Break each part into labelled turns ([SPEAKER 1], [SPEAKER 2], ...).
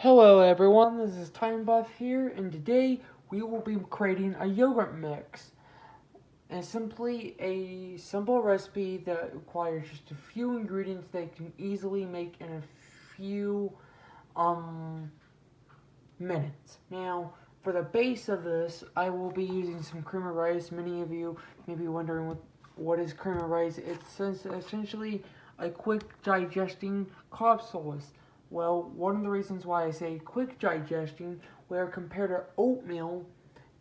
[SPEAKER 1] Hello everyone, this is Time Buff here, and today we will be creating a yogurt mix. It's simply a simple recipe that requires just a few ingredients that you can easily make in a few minutes. Now, for the base of this, I will be using some cream of rice. Many of you may be wondering what is cream of rice. It's essentially a quick digesting carb source. Well, one of the reasons why I say quick digesting, where compared to oatmeal,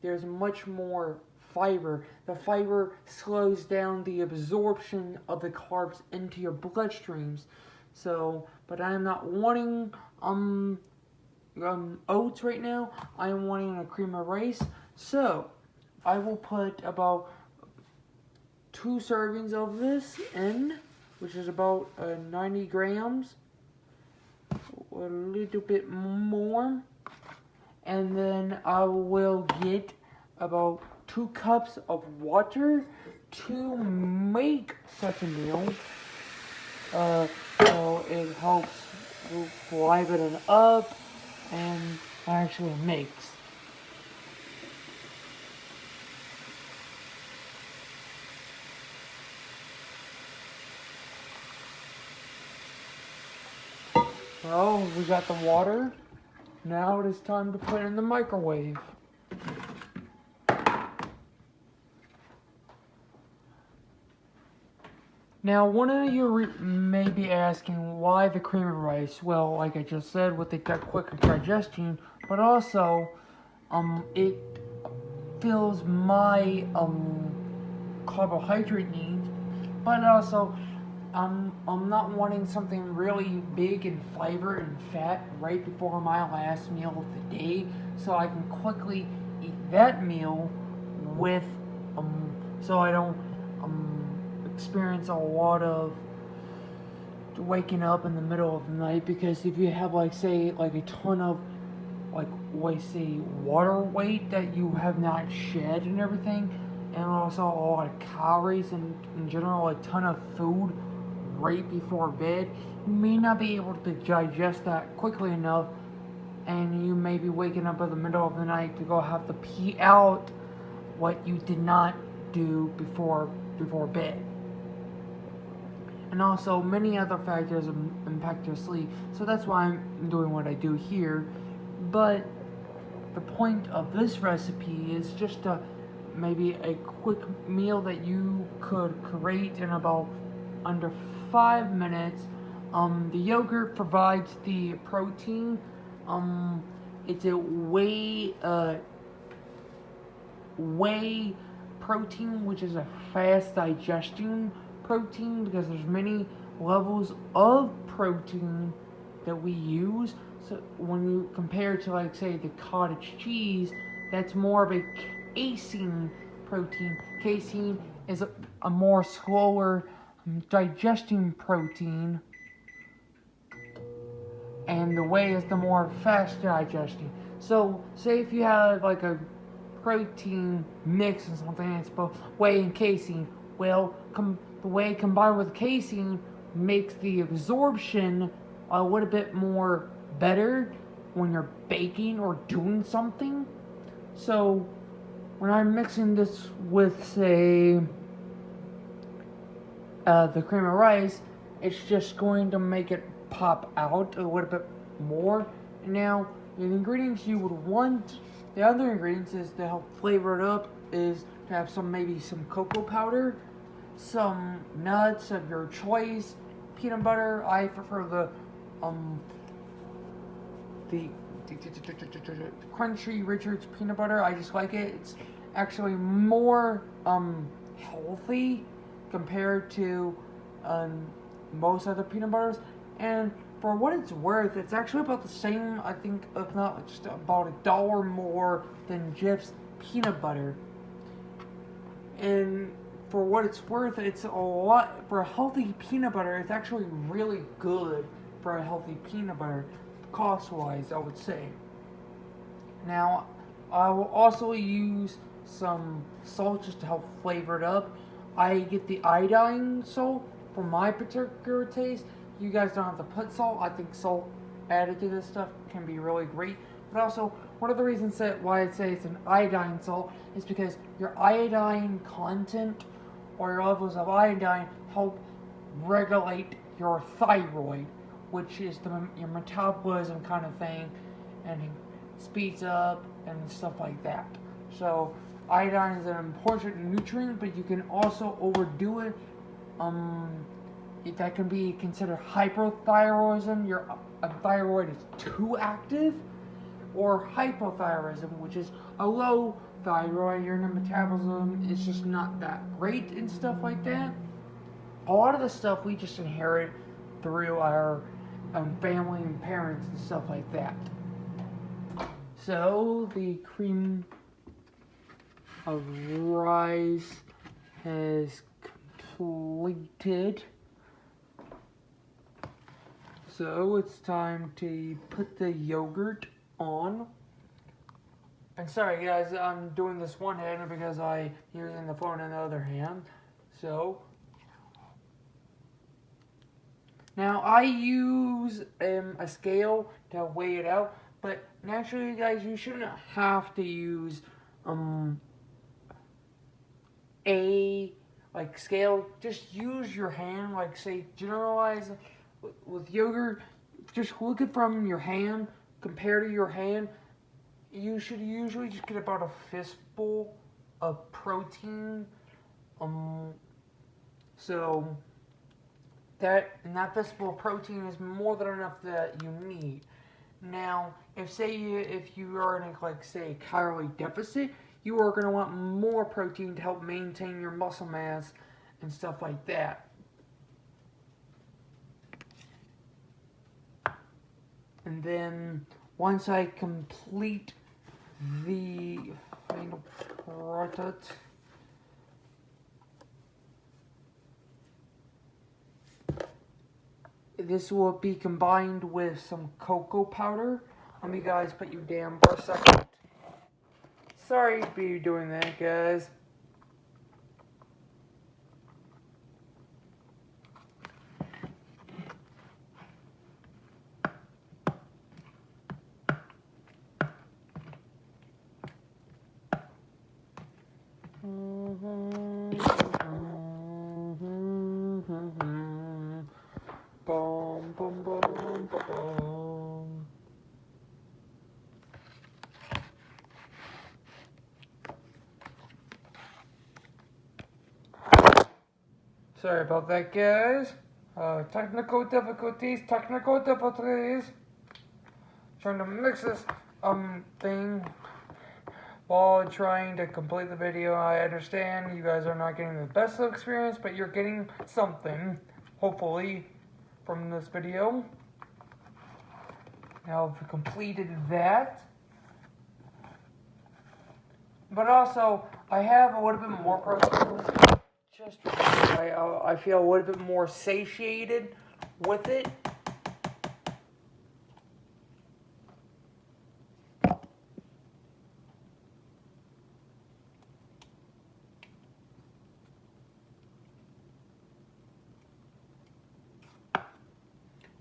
[SPEAKER 1] there's much more fiber. The fiber slows down the absorption of the carbs into your bloodstreams. So, but I am not wanting oats right now. I am wanting a cream of rice. So, I will put about 2 servings of this in, which is about 90 grams. A little bit more. And then I will get about 2 cups of water to make such a meal. So it helps liven it up and actually makes. Well, we got the water. Now it is time to put it in the microwave. Now, one of you may be asking why the cream of rice. Well, like I just said, with the quicker digestion, but also, it fills my carbohydrate needs, but also, I'm not wanting something really big in flavor and fat right before my last meal of the day, so I can quickly eat that meal with, so I don't experience a lot of waking up in the middle of the night. Because if you have, like, say, like a ton of, like, say, water weight that you have not shed and everything, and also a lot of calories and in general a ton of food right before bed, you may not be able to digest that quickly enough, and you may be waking up in the middle of the night to go have to pee out what you did not do before bed. And also many other factors impact your sleep. So that's why I'm doing what I do here. But the point of this recipe is just maybe a quick meal that you could create in about under 5 minutes. The yogurt provides the protein. It's a whey protein, which is a fast digesting protein, because there's many levels of protein that we use. So when you compare to, like, say, the cottage cheese, that's more of a casein protein. Casein is a more slower digesting protein, and the whey is the more fast digesting. So say if you have like a protein mix or something, it's both whey and casein. Well, the whey combined with casein makes the absorption a little bit more better when you're baking or doing something. So when I'm mixing this with, say, the cream of rice, it's just going to make it pop out a little bit more. Now, the ingredients you would want, the other ingredients is to help flavor it up, is to have maybe some cocoa powder, some nuts of your choice, peanut butter. I prefer the crunchy Richards peanut butter. I just like it. It's actually more healthy compared to most other peanut butters. And for what it's worth, it's actually about the same, I think, if not just about $1 more than Jif's peanut butter. And for what it's worth, it's a lot for a healthy peanut butter. It's actually really good for a healthy peanut butter, cost-wise, I would say. Now, I will also use some salt just to help flavor it up. I get the iodine salt for my particular taste. You guys don't have to put salt. I think salt added to this stuff can be really great. But also, one of the reasons why I say it's an iodine salt is because your iodine content or your levels of iodine help regulate your thyroid, which is your metabolism kind of thing, and it speeds up and stuff like that. So iodine is an important nutrient, but you can also overdo it. That can be considered hyperthyroidism. Your thyroid is too active, or hypothyroidism, which is a low thyroid. Your metabolism is just not that great and stuff like that. A lot of the stuff we just inherit through our family and parents and stuff like that. So the cream of rice has completed. So it's time to put the yogurt on. And sorry guys, I'm doing this one-handed because I'm using the phone in the other hand. So now I use a scale to weigh it out, but naturally guys, you shouldn't have to use a scale. Just use your hand. Like say generalize with yogurt, just look it from your hand, compare to your hand. You should usually just get about a fistful of protein. So that fistful of protein is more than enough that you need. Now, if you are in a calorie deficit, you are going to want more protein to help maintain your muscle mass and stuff like that. And then once I complete the final product, this will be combined with some cocoa powder. Let me guys put you down for a second. Sorry to be doing that, guys. Boom, boom, boom, boom, boom. Sorry about that, guys. Technical difficulties. Trying to mix this thing while trying to complete the video. I understand you guys are not getting the best of experience, but you're getting something, hopefully, from this video. Now I've completed that. But also, I have a little bit more protein, just because I feel a little bit more satiated with it.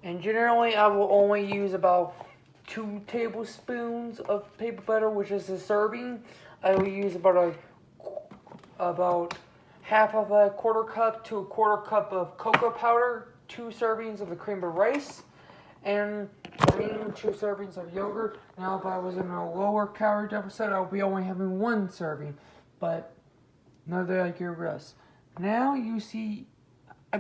[SPEAKER 1] And generally, I will only use about 2 tablespoons of paper butter, which is a serving. I will use about half of a quarter cup to a quarter cup of cocoa powder, 2 servings of the cream of rice, and the remaining 2 servings of yogurt. Now, if I was in a lower calorie deficit, I would be only having 1 serving, but another like your rest. Now you see,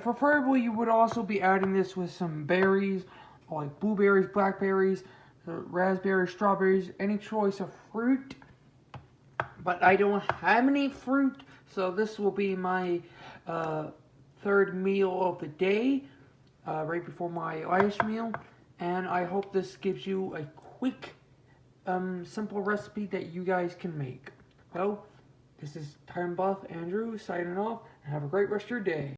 [SPEAKER 1] preferably you would also be adding this with some berries, like blueberries, blackberries, raspberries, strawberries, any choice of fruit. But I don't have any fruit, so this will be my 3rd meal of the day, right before my last meal. And I hope this gives you a quick, simple recipe that you guys can make. So, this is Time Buff Andrew signing off, and have a great rest of your day.